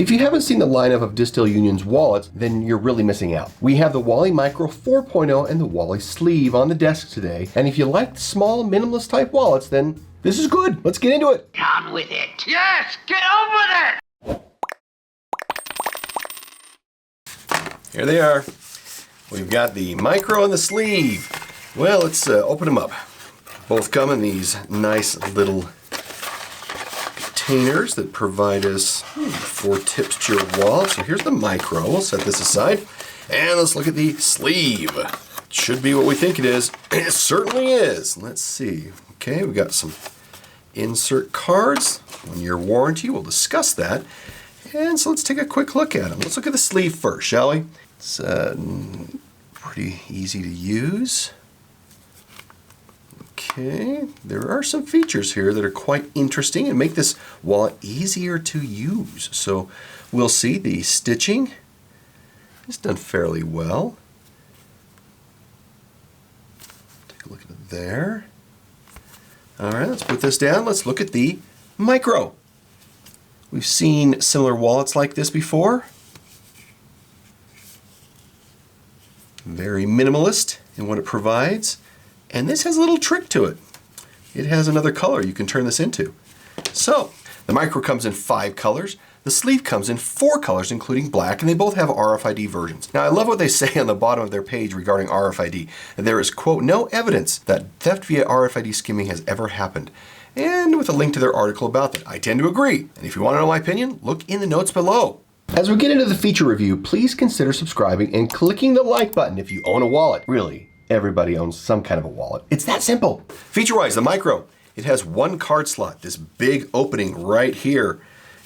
If you haven't seen the lineup of Distil Union's wallets, then you're really missing out. We have the Wally Micro 4.0 and the Wally Sleeve on the desk today, and if you like small minimalist type wallets, then this is good. Let's get into it. On with it. Yes, get on with it. Here they are. We've got the Micro and the Sleeve. Well, let's open them up. Both come in these nice little containers that provide us 4 tips to your wallet. So here's the Micro. We'll set this aside. And let's look at the Sleeve. It should be what we think it is. It certainly is. Let's see. Okay, we got some insert cards. 1-year warranty. We'll discuss that. And so let's take a quick look at them. Let's look at the Sleeve first, shall we? It's pretty easy to use. Okay, there are some features here that are quite interesting and make this wallet easier to use. So we'll see the stitching is done fairly well. Take a look at it there. All right, let's put this down. Let's look at the Micro. We've seen similar wallets like this before. Very minimalist in what it provides. And this has a little trick to it. It has another color you can turn this into. So, the Micro comes in 5 colors. The Sleeve comes in 4 colors, including black, and they both have RFID versions. Now, I love what they say on the bottom of their page regarding RFID. There is, quote, no evidence that theft via RFID skimming has ever happened. And with a link to their article about that. I tend to agree. And if you want to know my opinion, look in the notes below. As we get into the feature review, please consider subscribing and clicking the like button if you own a wallet. Really, everybody owns some kind of a wallet. It's that simple. Feature-wise, the Micro, it has 1 card slot, this big opening right here.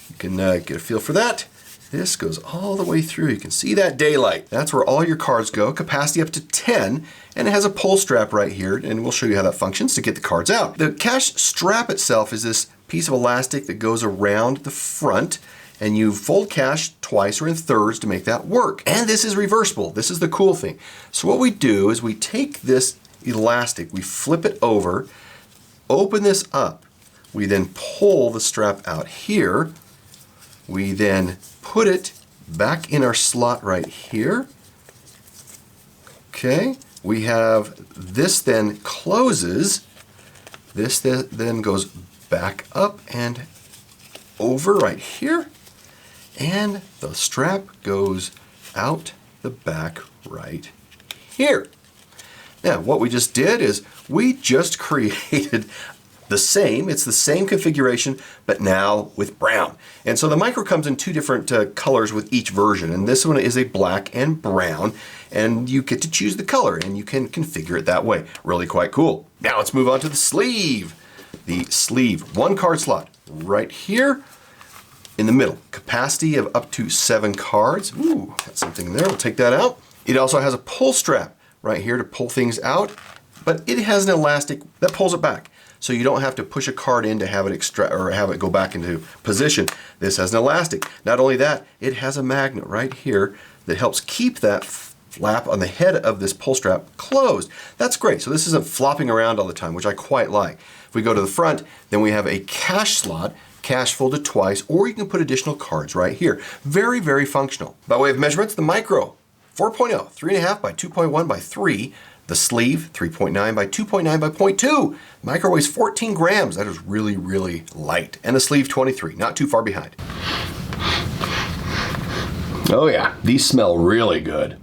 You can get a feel for that. This goes all the way through. You can see that daylight. That's where all your cards go, capacity up to 10, and it has a pull strap right here, and we'll show you how that functions to get the cards out. The cash strap itself is this piece of elastic that goes around the front, and you fold cash twice or in thirds to make that work. And this is reversible. This is the cool thing. So what we do is we take this elastic, we flip it over, open this up. We then pull the strap out here. We then put it back in our slot right here. Okay, we have this then closes. This then goes back up and over right here. And the strap goes out the back right here. Now, what we just did is we just created it's the same configuration, but now with brown. And so the Micro comes in 2 different colors with each version. And this one is a black and brown. And you get to choose the color and you can configure it that way. Really quite cool. Now let's move on to the Sleeve. The Sleeve, 1 card slot right here. In the middle, capacity of up to 7 cards. Ooh, got something there, we'll take that out. It also has a pull strap right here to pull things out, but it has an elastic that pulls it back. So you don't have to push a card in to have it go back into position. This has an elastic. Not only that, it has a magnet right here that helps keep that flap on the head of this pull strap closed. That's great. So this isn't flopping around all the time, which I quite like. If we go to the front, then we have a cash slot. Cash folded twice, or you can put additional cards right here. Very, very functional. By way of measurements, the Micro 4.0, 3.5 by 2.1 by 3. The Sleeve 3.9 by 2.9 by 0.2. Micro weighs 14 grams. That is really, really light. And the Sleeve 23, not too far behind. Oh yeah, these smell really good.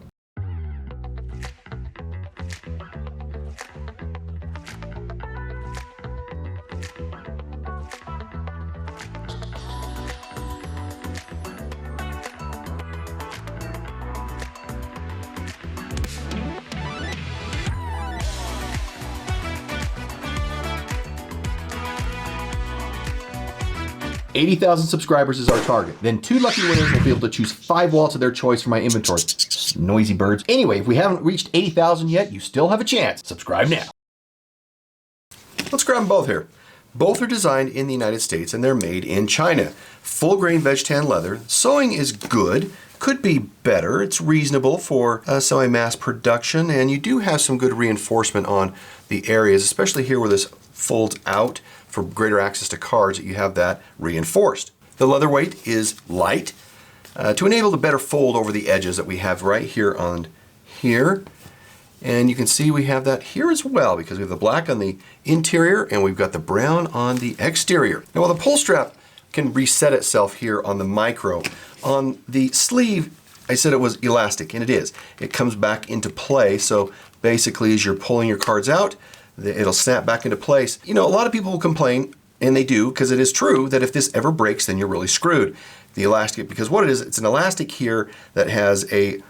$80,000 subscribers is our target. Then 2 lucky winners will be able to choose 5 wallets of their choice from my inventory. Noisy birds. Anyway, if we haven't reached 80,000 yet, you still have a chance. Subscribe now. Let's grab them both here. Both are designed in the United States and they're made in China. Full grain veg tan leather. Sewing is good. Could be better. It's reasonable for semi-mass production, and you do have some good reinforcement on the areas, especially here where this folds out for greater access to cards, that you have that reinforced. The leather weight is light. to enable the better fold over the edges that we have right here on here. And you can see we have that here as well, because we have the black on the interior and we've got the brown on the exterior. Now, while the pull strap can reset itself here on the micro, on the sleeve, I said it was elastic, and it is. It comes back into play, so basically as you're pulling your cards out, it'll snap back into place. You know, a lot of people will complain, and they do, because it is true, that if this ever breaks, then you're really screwed. The elastic, because what it is, it's an elastic here that has a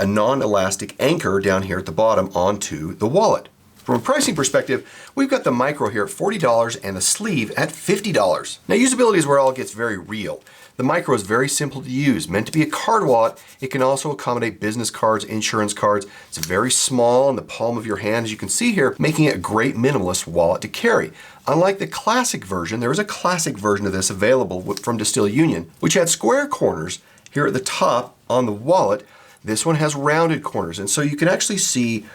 non-elastic anchor down here at the bottom onto the wallet. From a pricing perspective, we've got the micro here at $40 and the sleeve at $50. Now, usability is where it all gets very real. The micro is very simple to use. Meant to be a card wallet, it can also accommodate business cards, insurance cards. It's very small in the palm of your hand, as you can see here, making it a great minimalist wallet to carry. Unlike the classic version, there is a classic version of this available from Distil Union, which had square corners here at the top on the wallet. This one has rounded corners, and so you can actually see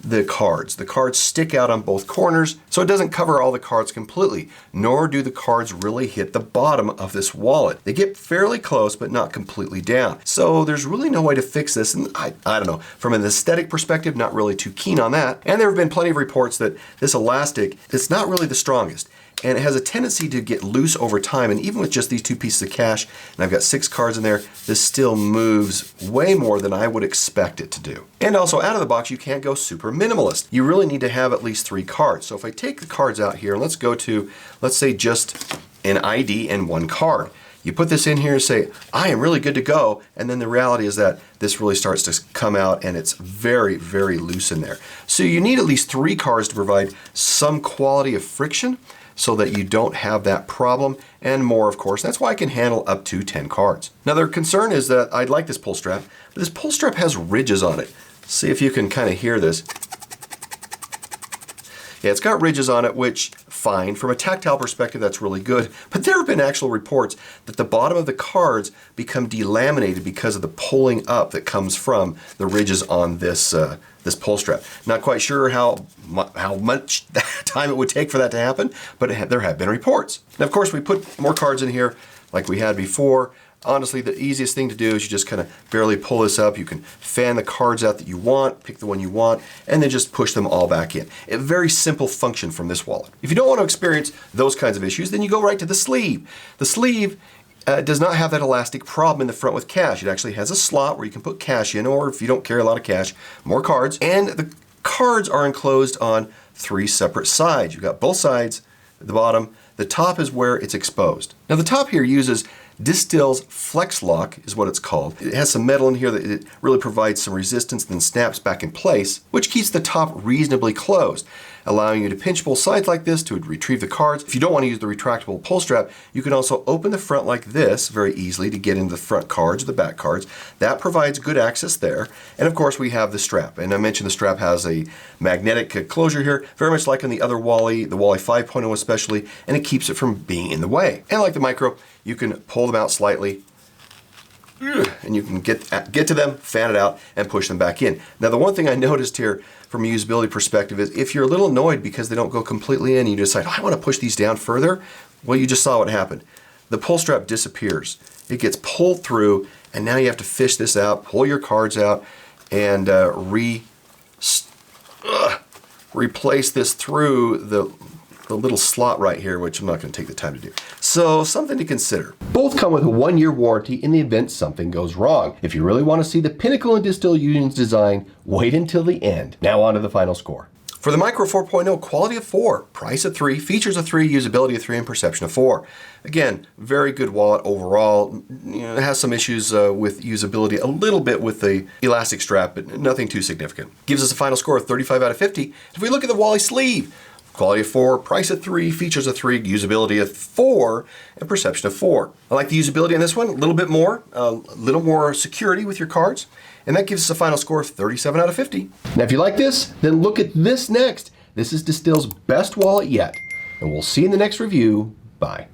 the cards. The cards stick out on both corners, so it doesn't cover all the cards completely, nor do the cards really hit the bottom of this wallet. They get fairly close, but not completely down. So there's really no way to fix this, and I don't know, from an aesthetic perspective, not really too keen on that. And there have been plenty of reports that this elastic is not really the strongest, and it has a tendency to get loose over time, and even with just these two pieces of cash, and I've got 6 cards in there, this still moves way more than I would expect it to do. And also, out of the box, you can't go super minimalist. You really need to have at least 3 cards. So if I take the cards out here, and let's go to, let's say just an ID and 1 card. You put this in here and say, I am really good to go, and then the reality is that this really starts to come out and it's very, very loose in there. So you need at least 3 cards to provide some quality of friction, so that you don't have that problem, and more, of course. That's why I can handle up to 10 cards. Now, their concern is that I'd like this pull strap, but this pull strap has ridges on it. See if you can kind of hear this. Yeah, it's got ridges on it, which, fine. From a tactile perspective, that's really good. But there have been actual reports that the bottom of the cards become delaminated because of the pulling up that comes from the ridges on this this pull strap. Not quite sure how much time it would take for that to happen, but there have been reports. Now, of course, we put more cards in here like we had before. Honestly, the easiest thing to do is you just kind of barely pull this up. You can fan the cards out that you want, pick the one you want, and then just push them all back in. A very simple function from this wallet. If you don't want to experience those kinds of issues, then you go right to the sleeve. The sleeve does not have that elastic problem in the front with cash. It actually has a slot where you can put cash in, or if you don't carry a lot of cash, more cards. And the cards are enclosed on 3 separate sides. You've got both sides at the bottom. The top is where it's exposed. Now, the top here uses Distil's Flex Lock is what it's called. It has some metal in here that it really provides some resistance, then snaps back in place, which keeps the top reasonably closed, allowing you to pinch both sides like this to retrieve the cards. If you don't want to use the retractable pull strap, you can also open the front like this very easily to get into the front cards or the back cards. That provides good access there. And of course, we have the strap. And I mentioned the strap has a magnetic closure here, very much like on the other Wally, the Wally 5.0 especially, and it keeps it from being in the way. And like the micro, you can pull them out slightly, and you can get to them, fan it out, and push them back in. Now, the one thing I noticed here from a usability perspective is if you're a little annoyed because they don't go completely in, and you decide, I want to push these down further, well, you just saw what happened. The pull strap disappears. It gets pulled through, and now you have to fish this out, pull your cards out, and replace this through the little slot right here, which I'm not going to take the time to do. So, something to consider. Both come with a 1-year warranty in the event something goes wrong. If you really want to see the pinnacle in Distil Union's design, wait until the end. Now on to the final score. For the Micro 4.0, quality of 4, price of 3, features of 3, usability of 3, and perception of 4. Again, very good wallet overall. It has some issues with usability, a little bit with the elastic strap, but nothing too significant. Gives us a final score of 35 out of 50. If we look at the Wally sleeve, quality of 4, price of 3, features of 3, usability of 4, and perception of 4. I like the usability on this one, a little bit more, a little more security with your cards, and that gives us a final score of 37 out of 50. Now, if you like this, then look at this next. This is Distil's best wallet yet, and we'll see you in the next review. Bye.